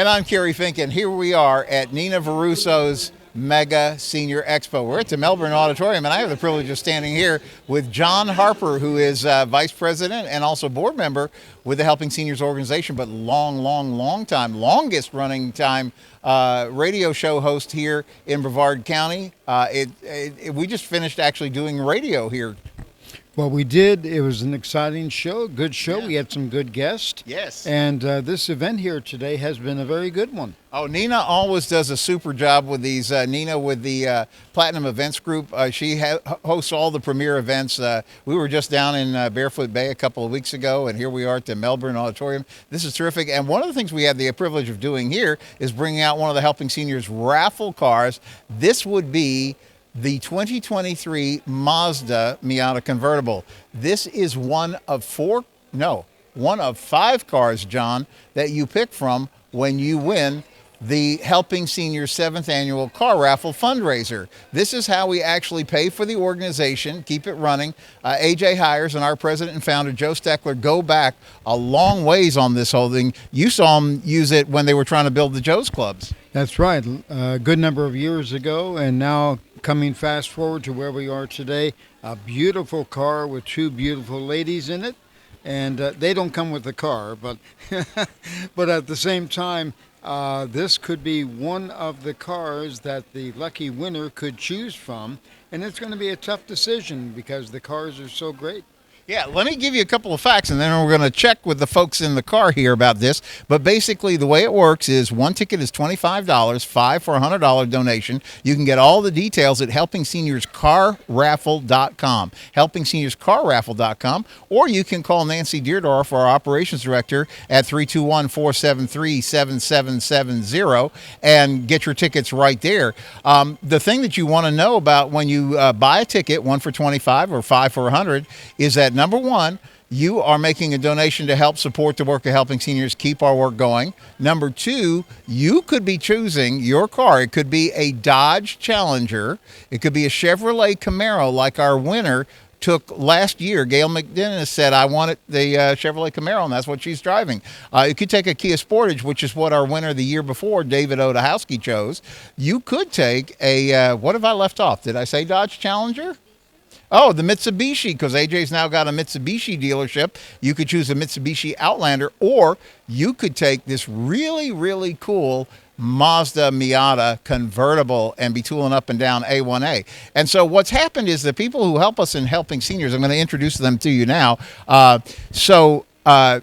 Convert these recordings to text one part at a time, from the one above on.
And I'm Kerry Fink, and here we are at Nina Varusso's Mega Senior Expo. We're at the Melbourne Auditorium, and I have the privilege of standing here with John Harper, who is Vice President and also board member with the Helping Seniors organization, but longest running time radio show host here in Brevard County. We just finished actually doing radio here. Well, we did. It was an exciting show, good show. Yeah. We had some good guests. Yes. And this event here today has been a very good one. Oh, Nina always does a super job with these. Nina with the Platinum Events Group. She hosts all the premier events. We were just down in Barefoot Bay a couple of weeks ago, and here we are at the Melbourne Auditorium. This is terrific. And one of the things we had the privilege of doing here is bringing out one of the Helping Seniors raffle cars. This would be the 2023 Mazda Miata Convertible. This is one of five cars, John, that you pick from when you win the Helping Seniors 7th Annual Car Raffle fundraiser. This is how we actually pay for the organization, keep it running. AJ Hiers and our president and founder, Joe Steckler, go back a long ways on this whole thing. You saw them use it when they were trying to build the Joe's Clubs. That's right. A good number of years ago, and now coming fast forward to where we are today, a beautiful car with two beautiful ladies in it. And they don't come with the car, but but at the same time, this could be one of the cars that the lucky winner could choose from, and it's going to be a tough decision because the cars are so great. Yeah, let me give you a couple of facts, and then we're going to check with the folks in the car here about this. But basically, the way it works is one ticket is $25, $5 for a $100 donation. You can get all the details at HelpingSeniorsCarRaffle.com, HelpingSeniorsCarRaffle.com, or you can call Nancy Deardorff, our operations director, at 321-473-7770 and get your tickets right there. The thing that you want to know about when you buy a ticket, one for $25 or $5 for $100, is that number one, you are making a donation to help support the work of Helping Seniors keep our work going. Number two, you could be choosing your car. It could be a Dodge Challenger. It could be a Chevrolet Camaro like our winner took last year. Gail McDinnis said, I wanted the Chevrolet Camaro, and that's what she's driving. You could take a Kia Sportage, which is what our winner the year before, David Odahowski, chose. You could take a, what have I left off? Did I say Dodge Challenger? Oh, the Mitsubishi, because AJ's now got a Mitsubishi dealership. You could choose a Mitsubishi Outlander, or you could take this really, really cool Mazda Miata Convertible and be tooling up and down A1A. And so what's happened is the people who help us in Helping Seniors, I'm going to introduce them to you now.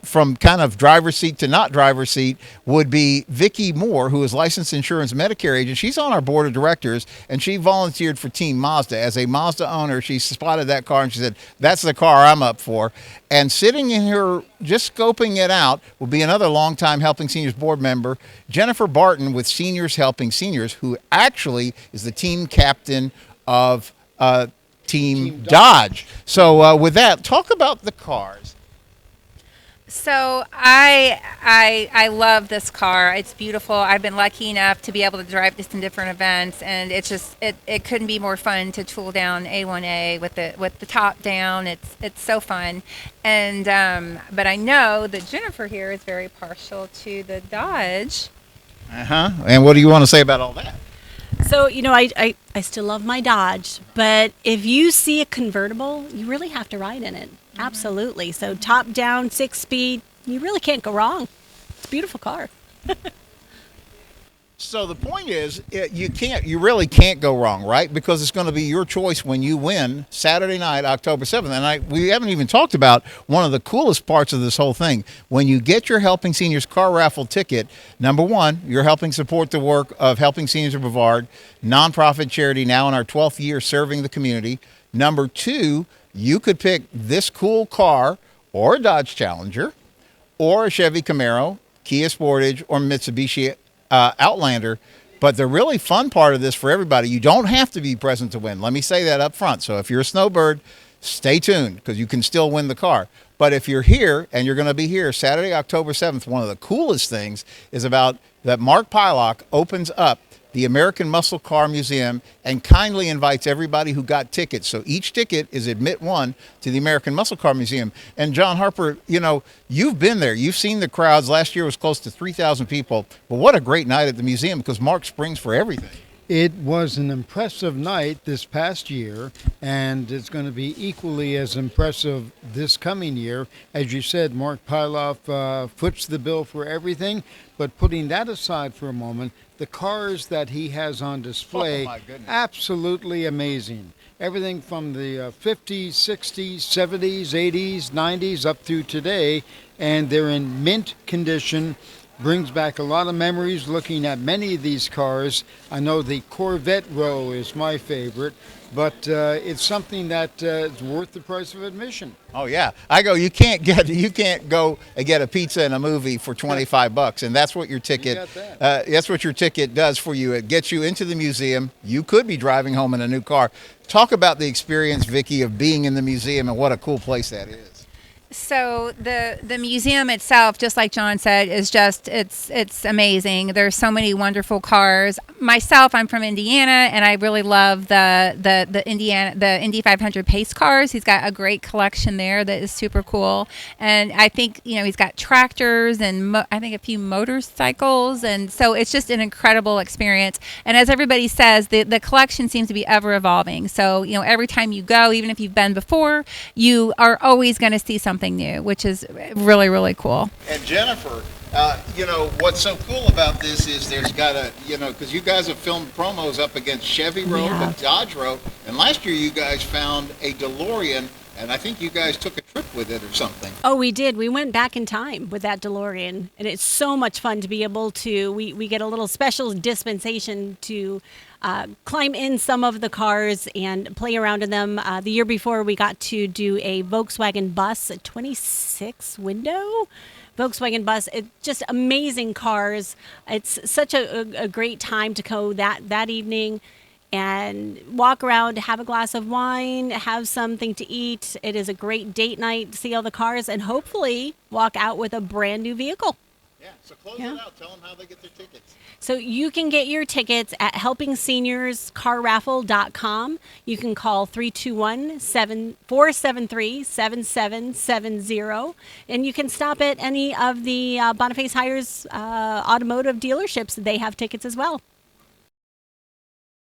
From kind of driver's seat to not driver's seat would be Vicki Moore, who is licensed insurance Medicare agent. She's on our board of directors, and she volunteered for Team Mazda. As a Mazda owner, she spotted that car, and she said, that's the car I'm up for. And sitting in here, just scoping it out, will be another longtime Helping Seniors board member, Jennifer Barton with Seniors Helping Seniors, who actually is the team captain of Team Dodge. So with that, talk about the cars. So I love this car. It's beautiful. I've been lucky enough to be able to drive this in different events, and it's just it couldn't be more fun to tool down A1A with the top down. It's so fun, and but I know that Jennifer here is very partial to the Dodge. And what do you want to say about all that? So, I still love my Dodge, but if you see a convertible, you really have to ride in it. Mm-hmm. Absolutely. So top down, 6-speed, you really can't go wrong. It's a beautiful car. So the point is, you really can't go wrong, right? Because it's going to be your choice when you win Saturday night, October 7th. And we haven't even talked about one of the coolest parts of this whole thing. When you get your Helping Seniors Car Raffle ticket, number one, you're helping support the work of Helping Seniors of Brevard, nonprofit charity now in our 12th year serving the community. Number two, you could pick this cool car or a Dodge Challenger or a Chevy Camaro, Kia Sportage, or Mitsubishi Outlander. But the really fun part of this for everybody, you don't have to be present to win. Let me say that up front. So if you're a snowbird, stay tuned because you can still win the car. But if you're here and you're going to be here Saturday, October 7th, one of the coolest things is about that Mark Pylock opens up the American Muscle Car Museum, and kindly invites everybody who got tickets. So each ticket is admit one to the American Muscle Car Museum. And John Harper, you know, you've been there. You've seen the crowds. Last year was close to 3,000 people. But what a great night at the museum, because Mark springs for everything. It was an impressive night this past year, and it's going to be equally as impressive this coming year. As you said, Mark Pyloff foots the bill for everything, but putting that aside for a moment, the cars that he has on display, my goodness, absolutely amazing. Everything from the 50s, 60s, 70s, 80s, 90s up through today, and they're in mint condition. Brings back a lot of memories looking at many of these cars. I know the Corvette row is my favorite, but it's something that is worth the price of admission. Oh yeah, I go. You can't go and get a pizza and a movie for $25, and that's what your ticket. That's what your ticket does for you. It gets you into the museum. You could be driving home in a new car. Talk about the experience, Vicki, of being in the museum and what a cool place that is. So the museum itself, just like John said, is just it's amazing. There's so many wonderful cars. Myself, I'm from Indiana, and I really love the Indy 500 pace cars. He's got a great collection there that is super cool. And I think he's got tractors and I think a few motorcycles, and so it's just an incredible experience. And as everybody says, the collection seems to be ever evolving. So every time you go, even if you've been before, you are always going to see something new, which is really, really cool. And Jennifer, what's so cool about this is there's got a, because you guys have filmed promos up against Chevy Road and Dodge Road, and last year you guys found a DeLorean, and I think you guys took a trip with it or something. Oh, we did. We went back in time with that DeLorean, and it's so much fun to be able to, we get a little special dispensation to climb in some of the cars and play around in them. The year before, we got to do a Volkswagen bus, a 26 window Volkswagen bus. It's just amazing cars. It's such a great time to go that evening and walk around, have a glass of wine, have something to eat. It is a great date night to see all the cars and hopefully walk out with a brand new vehicle. Yeah, so close it out. Tell them how they get their tickets. So you can get your tickets at helpingseniorscarraffle.com. You can call 321-473-7770. And you can stop at any of the Boniface Hiers automotive dealerships. They have tickets as well.